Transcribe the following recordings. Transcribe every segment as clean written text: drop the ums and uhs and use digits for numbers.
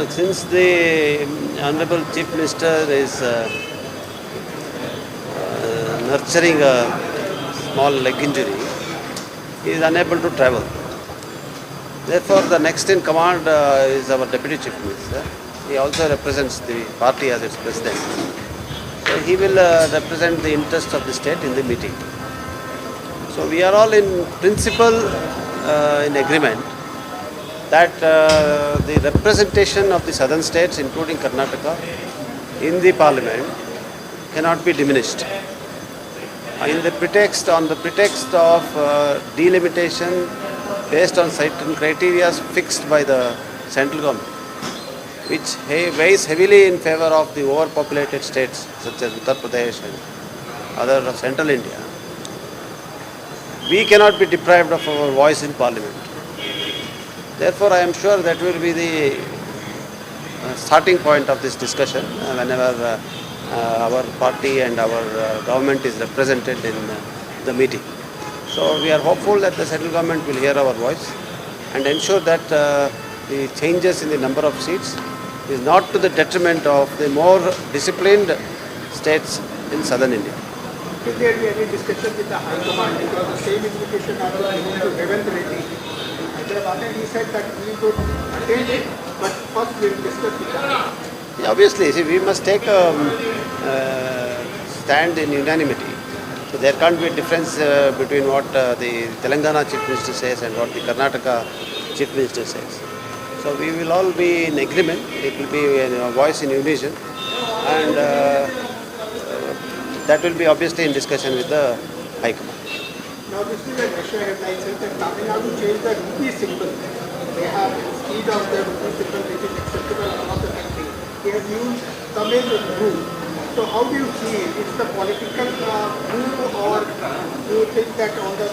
Since the Honorable Chief Minister is nurturing a small leg injury, he is unable to travel. Therefore, the next in command is our Deputy Chief Minister. He also represents the party as its president. So he will represent the interests of the state in the meeting. So we are all in principle in agreement that the representation of the southern states, including Karnataka, in the parliament cannot be diminished. On the pretext of delimitation based on certain criteria fixed by the central government, which weighs heavily in favor of the overpopulated states such as Uttar Pradesh and other central India, we cannot be deprived of our voice in parliament. Therefore, I am sure that will be the starting point of this discussion whenever our party and our government is represented in the meeting. So we are hopeful that the central government will hear our voice and ensure that the changes in the number of seats is not to the detriment of the more disciplined states in southern India. Will there be any discussion with the High Command, because the same invitation was given to Revant Reddy? And he said that we could attend it, but first we will discuss with them. Obviously, see, we must take a stand in unanimity. So there can't be a difference between what the Telangana Chief Minister says and what the Karnataka Chief Minister says. So we will all be in agreement. It will be a voice in unison, and that will be obviously in discussion with the High Command. Now this is a national headline says that Tamil Nadu changed the rupee symbol. They have instead of the rupee symbol which is acceptable across the country, they have used Tamil rupee. So how do you see it? It's the political move, or do you think that on the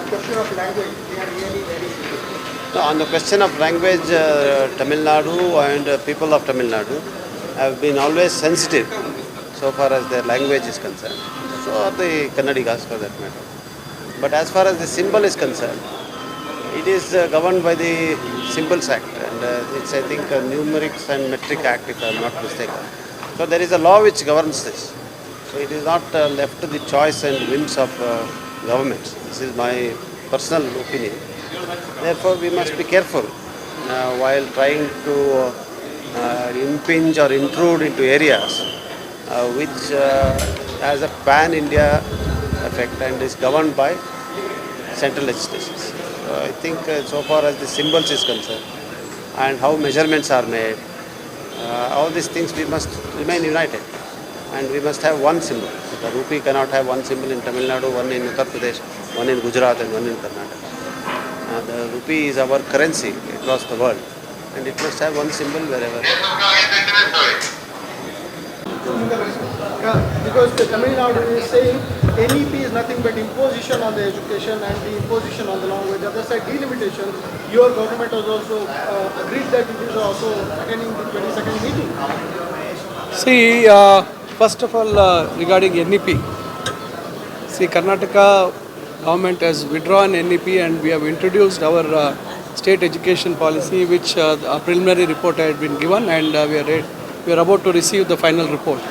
question of language they are really very serious? No, on the question of language, Tamil Nadu and people of Tamil Nadu have been always sensitive so far as their language is concerned. So are the Kannadigas for that matter. But as far as the symbol is concerned, it is governed by the Symbols Act, and it's, I think, a Numerics and Metric Act, if I am not mistaken. So there is a law which governs this. So it is not left to the choice and whims of governments. This is my personal opinion. Therefore, we must be careful while trying to impinge or intrude into areas which has a pan-India effect and is governed by central legislations. So I think so far as the symbols is concerned and how measurements are made, all these things we must remain united, and we must have one symbol. The rupee cannot have one symbol in Tamil Nadu, one in Uttar Pradesh, one in Gujarat and one in Karnataka. The rupee is our currency across the world, and it must have one symbol wherever. Because the Tamil Nadu is saying NEP is nothing but imposition on the education and the imposition on the language. The other side, delimitation. Your government has also agreed that it is also attending the 22nd meeting. See, first of all, regarding NEP, see, Karnataka government has withdrawn NEP and we have introduced our state education policy, which a preliminary report had been given, and we are about to receive the final report.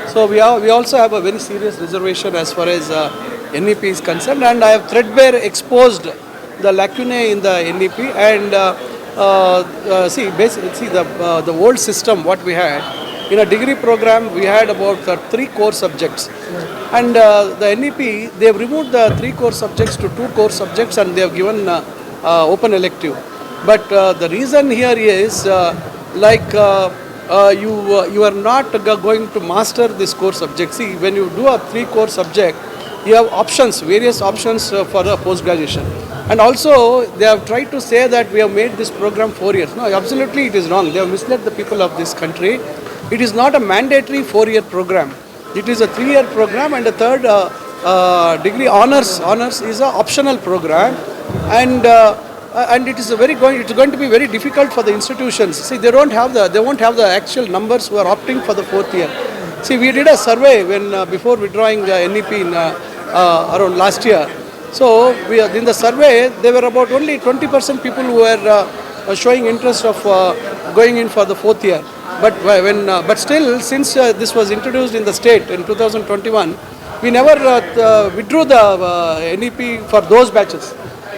So we also have a very serious reservation as far as NEP is concerned, and I have threadbare exposed the lacunae in the NEP, and the old system what we had in a degree program, we had about 3 core subjects, and the NEP, they have removed the 3 core subjects to 2 core subjects, and they have given open elective. But the reason here is you are not going to master this core subject. See, when you do a 3 core subject, you have options, various options for the post-graduation. And also, they have tried to say that we have made this program 4 years. No, absolutely it is wrong. They have misled the people of this country. It is not a mandatory 4-year program. It is a 3-year program, and a third degree honors is an optional program. And it is it's going to be very difficult for the institutions. See, they won't have the actual numbers who are opting for the 4th year. See, we did a survey before withdrawing the NEP around last year. So in the survey, there were about only 20% people who were showing interest of going in for the fourth year. But still, since this was introduced in the state in 2021, we never withdrew the NEP for those batches.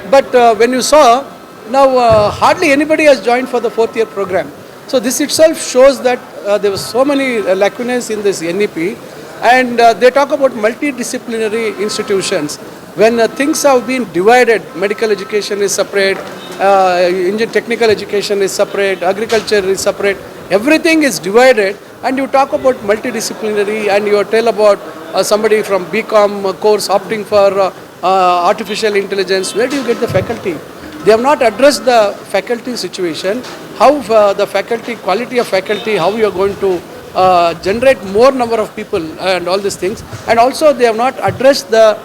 But when you saw, now hardly anybody has joined for the fourth year program. So this itself shows that there were so many lacunae in this NEP, and they talk about multidisciplinary institutions. When things have been divided, medical education is separate, technical education is separate, agriculture is separate, everything is divided, and you talk about multidisciplinary, and you tell about somebody from BCom course opting for artificial intelligence. Where do you get the faculty? They have not addressed the faculty situation, how the faculty, quality of faculty, how you are going to generate more number of people and all these things. And also they have not addressed the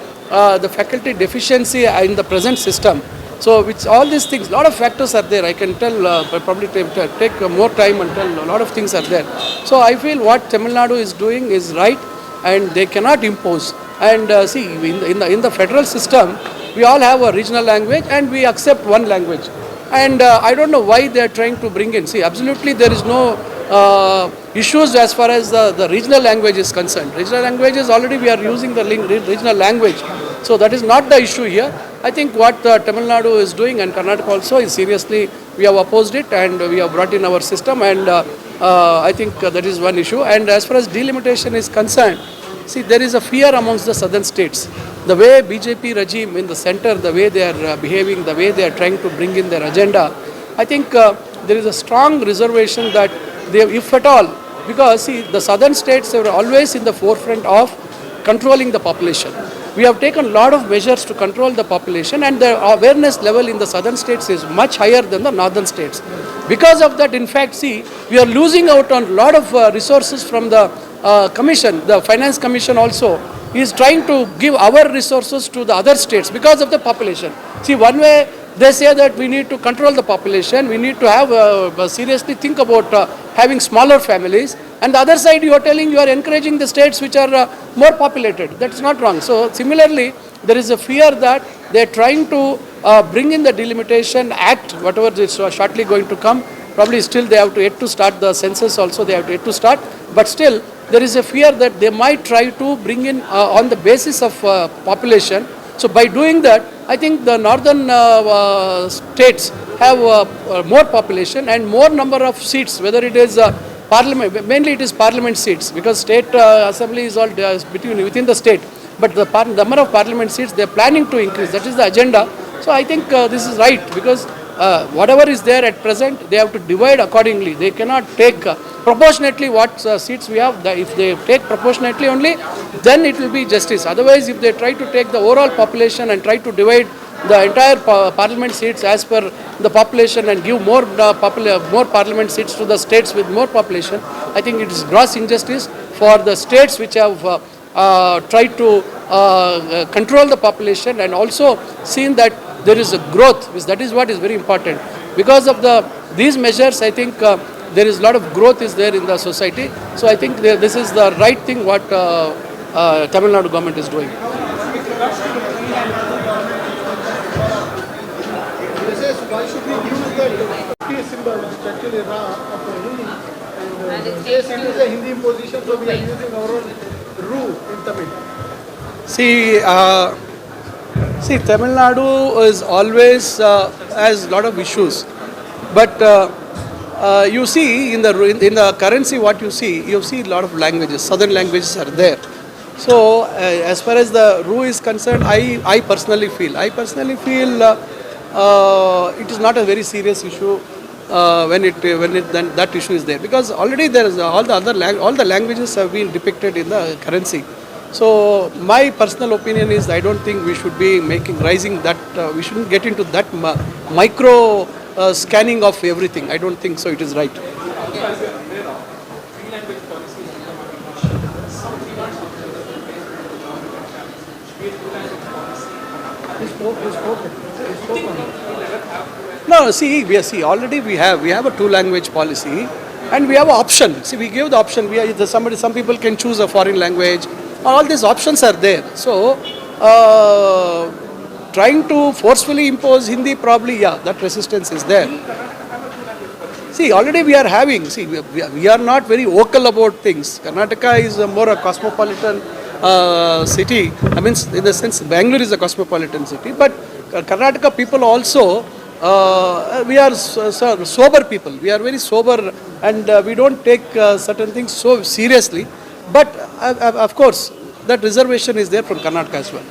faculty deficiency in the present system. So with all these things, a lot of factors are there. I can tell, probably take more time and tell a lot of things are there. So I feel what Tamil Nadu is doing is right, and they cannot impose. And see, in the federal system, we all have a regional language and we accept one language. And I don't know why they are trying to bring in. See, absolutely there is no issues as far as the regional language is concerned. Regional languages already we are using the regional language. So that is not the issue here. I think what Tamil Nadu is doing and Karnataka also is seriously, we have opposed it and we have brought in our system, and I think that is one issue. And as far as delimitation is concerned, see, there is a fear amongst the southern states. The way BJP regime in the center, the way they are behaving, the way they are trying to bring in their agenda, I think there is a strong reservation that they, if at all, because see, the southern states were always in the forefront of controlling the population. We have taken a lot of measures to control the population, and the awareness level in the southern states is much higher than the northern states. Because of that, in fact, see, we are losing out on a lot of resources from the commission. The finance commission also is trying to give our resources to the other states because of the population. See, one way they say that we need to control the population, we need to have seriously think about having smaller families, and the other side you are telling you are encouraging the states which are more populated. That is not wrong. So similarly, there is a fear that they are trying to bring in the Delimitation Act, whatever is shortly going to come. Probably still they have to yet to start the census also, they have to yet to start, but still there is a fear that they might try to bring in on the basis of population. So by doing that, I think the northern states have more population and more number of seats, whether it is parliament, mainly it is parliament seats, because state assembly is all within the state, but the number of parliament seats they are planning to increase. That is the agenda. So I think this is right, because whatever is there at present, they have to divide accordingly. They cannot take proportionately what seats we have. If they take proportionately only, then it will be justice. Otherwise, if they try to take the overall population and try to divide the entire parliament seats as per the population and give more parliament seats to the states with more population, I think it is gross injustice for the states which have tried to control the population and also seen that there is a growth. That is what is very important. Because of these measures, I think there is a lot of growth is there in the society. So I think this is the right thing what Tamil Nadu government is doing. Why should we use the P symbol, which actually is of Hindi, and it is a Hindi imposition, so we are using our own Ru in Tamil. See, Tamil Nadu is always has a lot of issues, but you see in the currency what you see a lot of languages. Southern languages are there. So as far as the Ru is concerned, I personally feel it is not a very serious issue when that issue is there, because already there is all the languages have been depicted in the currency. So my personal opinion is I don't think we should be raising that. We shouldn't get into that micro scanning of everything. I don't think so. It is right. No, see, already we have a 2-language policy, and we have an option. See, we give the option. Some people can choose a foreign language. All these options are there. So, trying to forcefully impose Hindi, probably, yeah, that resistance is there. See, already we are having, see, we are not very vocal about things. Karnataka is more a cosmopolitan city. I mean, in the sense, Bangalore is a cosmopolitan city, but Karnataka people also, we are sober people. We are very sober and we don't take certain things so seriously. But of course, that reservation is there from Karnataka as well.